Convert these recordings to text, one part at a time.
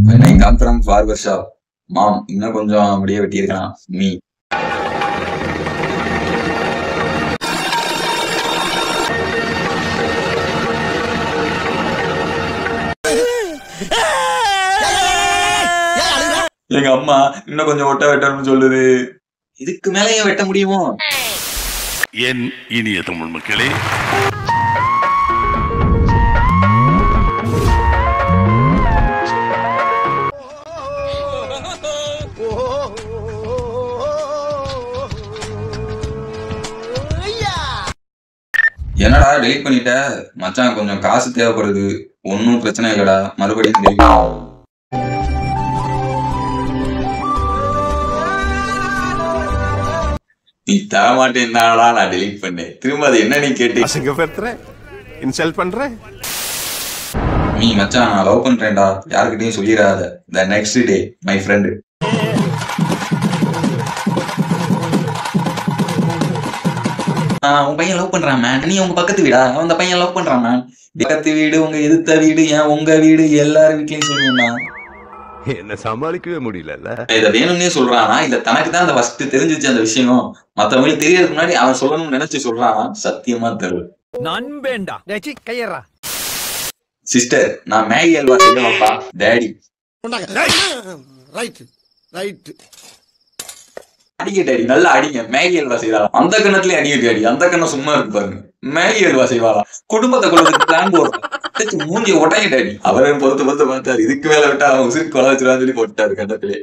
When I come from barber shop, mom, இன்னும் கொஞ்சம் அப்படியே வெட்டியிருக்கலாம். Me. எங்க அம்மா இன்னும் கொஞ்சம் ஒட்ட வெட்டணும்னு சொல்லுது. இதுக்கு மேல ஏன் வெட்ட முடியுமோ? என் இனிய தமிழ் மக்களே, என்னடா டெலிட் பண்ணிட்ட? மச்சான் கொஞ்சம் காசு தேவைப்படுது. ஒன்னும் பிரச்சனை இல்லடா, மறுபடியும் டெலிட். நீ தர மாட்டேன்னாடா நான் டெலிட் பண்ணேன். திரும்ப அது என்ன நீ கேட்டு அசிங்கப்படுத்துற, இன்சல்ட் பண்ற. நீ மச்சான் நான் லவ் பண்றேன்டா, யாருக்கிட்டையும் சொல்லிடாத. The next day my friend, உங்க பையன் லவ் பண்றான் மேன். நீ உங்க பக்கத்து வீடா? அந்த பையன் லவ் பண்றான் மேன். பக்கத்து வீடு, உங்க எதிர்த்த வீடு, ஏன் உங்க வீடு, எல்லாரும் வீட்லயும் சொல்லுவேன்னா என்ன சமாளிக்கவே முடியல. இதை வேணும்னே சொல்றானா இல்ல தனக்கு தான் அந்த ஃபர்ஸ்ட் தெரிஞ்சிச்சு அந்த விஷயம், மத்தவங்களுக்கு தெரியறதுக்கு முன்னாடி அவன் சொல்லணும்னு நினைச்சு சொல்றானா? சத்தியமா தெரியல. நண்பேண்டா கையறா. சிஸ்டர் நான் மேகி அல்வா செய்யணும்ப்பா. டேடி ரைட் ரைட் அடிங்க டேடி, நல்லா அடிங்க. மேகி அல்வா செய்யலாம். அந்த கண்ணத்துலயே அடிங்க டேடி, அந்த கண்ணம் சும்மா இருக்கு பாருங்க. மேகி அல்வா செய்வாராம். குடும்பத்தை கொள்றதுக்கு பிளான் போடுறோம். மூஞ்சி ஒட்டாங்க டேடி. அவரையும் பொறுத்து பார்த்தாரு. இதுக்கு மேல விட்டா அவன் உசுருக்கு கொலை வச்சிருவான்னு சொல்லி போட்டாரு கண்ணத்திலே.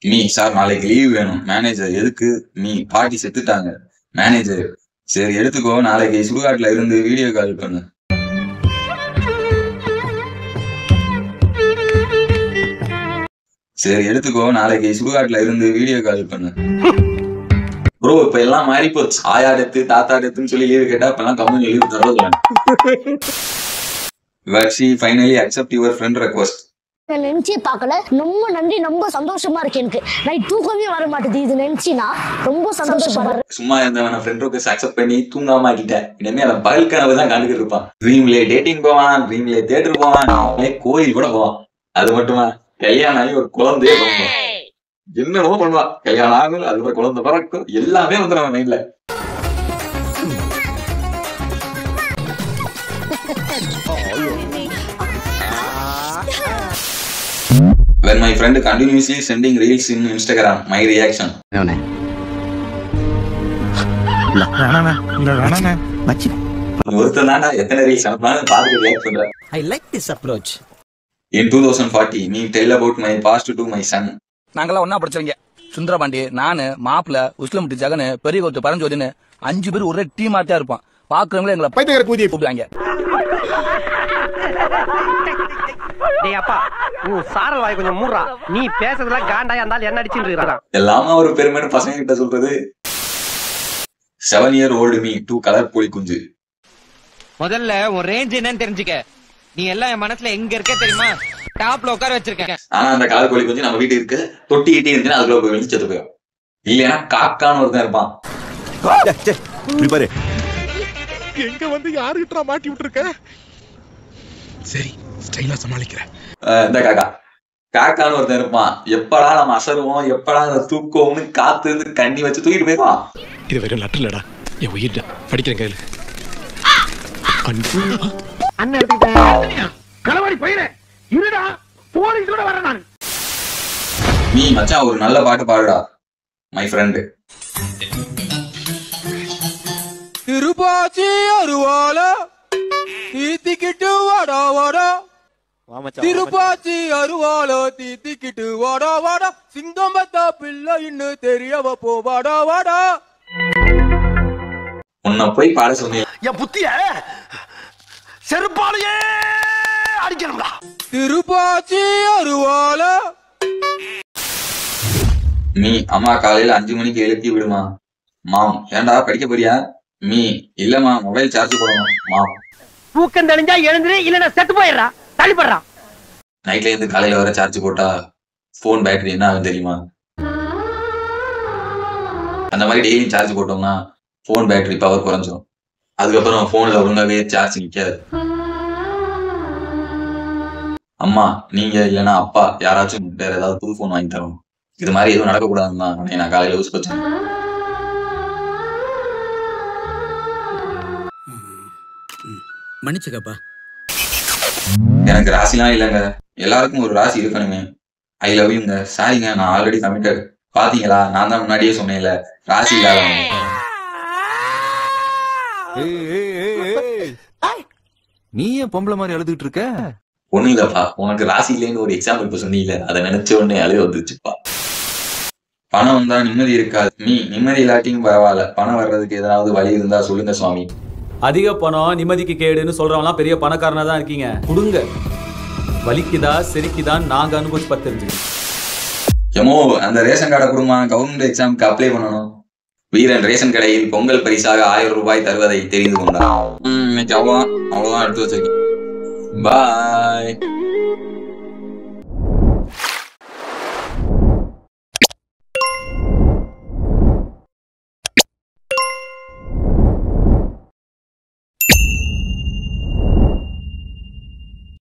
மீ சார் நாளைக்கு லீவ் வேணும். மேனேஜர் எதுக்கு? மீ பாட்டி செத்துட்டாங்க. மேனேஜர் சரி எடுத்துக்கோ, நாளைக்கு சுடுகாட்டுல இருந்து வீடியோ கால் பண்ணு. சரி எடுத்துக்கோ, நாளைக்கு சுடுகாட்டுல இருந்து வீடியோ கால் பண்ணு. ப்ரோ இப்ப எல்லாம் மாறி போச்சு. ஆயா டெத்து தாத்தா டெத்துன்னு சொல்லி லீவு கேட்டா இப்பெல்லாம் கம்பெனி லீவ் தர்றது. Varshi finally accept your friend request. நினைச்சே பார்க்கல. ரொம்ப நன்றி, ரொம்ப சந்தோஷமா இருக்கு. எனக்கு நைட் தூக்கமே வர மாட்டேது. இது நினைச்சினா ரொம்ப சந்தோஷமா இருக்கு. சும்மா இருந்தவன ஃப்ரெண்ட் ரெக்வெஸ்ட் அக்செப்ட் பண்ணி தூங்காம ஆக்கிட்டேன். இனிமே அவன் பகல் கனவு தான் கண்டுக்கிட்டு இருப்பான். ட்ரீம்லே டேட்டிங் போவான், ட்ரீம்லே தியேட்டர் போவான், கோயில் கூட போவான். அது மட்டுமா கல்யாணம் ஆகி ஒரு குழந்தையே பண்ணுவான். என்னமோ பண்ணுவான். கல்யாணம் ஆகும், அதுக்கப்புறம் குழந்தை பிறக்கும், எல்லாமே வந்து நம்ம மைண்ட்ல. When my friend continuously sending reels in Instagram, my reaction. ஒருத்தன் தாண்டா எத்தனை ரீல்ஸ் அனுப்பினாலும் பார்த்து ரியாக்ட் பண்ற. I like this approach. In 2040, me tell about my past to my son. நாங்கெல்லாம் ஒன்னா படிச்சவங்க. சுந்தரபாண்டி, நானு, மாப்பிள்ள, உஸ்லமுட்டி ஜகனு, பெரிய கோத்து பரஞ்சோதின்னு 5 பேர் ஒரே டீமா தான் இருப்போம். பாக்குறவங்களே எங்களை பைத்தியக்கார கூதியை கூப்பிடுவாங்க. டேய் அப்பா, நீ சாரல் வாய் கொஞ்சம் மூடுறா. நீ பேசுறதுல காண்டாயா இருந்தாலும் என்ன அடிச்சிட்டு இருக்கறான். எல்லாமே ஒரு பெருமைன்னு பசங்க கிட்ட சொல்றது. 7-year-old me to கலர் புலி குஞ்சு. முதல்ல ஒரு ரேஞ்ச் என்னன்னு தெரிஞ்சுக்க. நீ எல்லாம் என் மனசுல எங்க இருக்க தெரியுமா? டாப்ல உட்கார வச்சிருக்கேன். ஆனா அந்த கலர் கோழி குஞ்சு நம்ம வீட்டு இருக்கு. தொட்டி கிட்டே இருந்துச்சுன்னா அதுக்குள்ள போய் வெளிச்சு செத்து போயிடும். இல்லையா காக்கான்னு ஒருத்தன் இருப்பான். எங்க வந்து யாருக்கிட்ட மாட்டி விட்டுருக்க? சரி ஸ்டைலா சமாளிக்கிறேன். இந்த காக்கான்னு ஒருத்தன் இருப்பான். எப்படா நம்ம அசருவோம், எப்படா அந்த தூக்குவோம்னு காத்து இருந்து கண்ணி வச்சு தூக்கிட்டு போயிடுவான். இது வெறும் லெட்டர் இல்லடா, என் உயிர்டா. படிக்கிறேன் கையில. அண்ணன் எடுத்துக்கிட்டேன். களவாடி பையனே இருடா, போலீஸோட வரேன் நான். நீ மச்சான் ஒரு நல்ல பாட்டு பாடுடா. My friend. திருப்பாச்சி அருவால தீத்திக்கிட்டு வாடா வாடா. திருப்பாச்சி அருவால தீத்திக்கிட்டு வாடா வாடா. சிங்கம் பத்தா பிள்ளை இன்னும் தெரியவ போ வாடா வாடா. உன்னை போய் பாட சொன்னேன். என் புத்திய செருப்பாலையே அடிக்கணும்டா. திருப்பாச்சி அருவால. நீ அம்மா காலையில 5 மணிக்கு எழுப்பி விடுமா. மாம் ஏண்டா படிக்க போறியா? மீ இல்லம்மா மொபைல் சார்ஜ் போடணும். மாம் தூக்கம் தெளிஞ்சா எழுந்துரு, இல்லன்னா செத்து போயிடுறா. தள்ளிப்படுறா. நைட்ல இருந்து காலையில வர சார்ஜ் போட்டா போன் பேட்டரி என்ன ஆகும் தெரியுமா? அந்த மாதிரி டெய்லி சார்ஜ் போட்டோம்னா போன் பேட்டரி பவர் குறைஞ்சிடும். அதுக்கப்புறம் போன்ல ஒழுங்காவே சார்ஜ் நிக்காது. அம்மா நீங்க இல்லைன்னா அப்பா யாராச்சும் வேற ஏதாவது புது போன் வாங்கி தரும். இது மாதிரி எதுவும் நடக்கக்கூடாதுன்னு தான் நான் காலையில யோசிப்பேன். மன்னிச்சுக்கப்பா. எனக்கு ராசிலாம் இல்லைங்க, எல்லாருக்கும் ஒரு ராசி இருக்கணுமே. ஐ லவ் யூங்க. சாரிங்க, நான் ஆல்ரெடி கமிட்டட். பாத்தீங்களா, நான் தான் முன்னாடியே சொன்னேன்ல ராசி இல்லாதவங்க. நீ ஏன் பொம்பளை மாதிரி அழுதுகிட்டு இருக்க? ஒண்ணும் இல்லப்பா, உனக்கு ராசி இல்லைன்னு ஒரு எக்ஸாம்பிள் இப்ப சொன்னீங்கல்ல, அதை நினைச்ச உடனே அழுக வந்துருச்சுப்பா. பணம் வந்தா நிம்மதி இருக்காது. நிம்மதி இல்லாட்டியும் பரவாயில்ல, பணம் வர்றதுக்கு ஏதாவது வழி இருந்தா சொல்லுங்க சுவாமி. அதிக பணம் நிம்மதிக்கு கேடுன்னு சொல்றவங்களாம் பெரிய பணக்காரனா தான் இருக்கீங்க. கொடுங்க, வலிக்குதா செரிக்குதான் நாங்க அனுபவிச்சு பார்த்து தெரிஞ்சுக்கோங்க. எமோ அந்த ரேஷன் கார்டை கொடுமா, கவர்மெண்ட் எக்ஸாமுக்கு அப்ளை பண்ணணும். வீரன் ரேஷன் கடையில் பொங்கல் பரிசாக 1000 ரூபாய் தருவதை தெரிந்து கொண்டான். இன்னைக்கு அவ்வளவுதான் எடுத்து வச்சிருக்கேன். பாய்.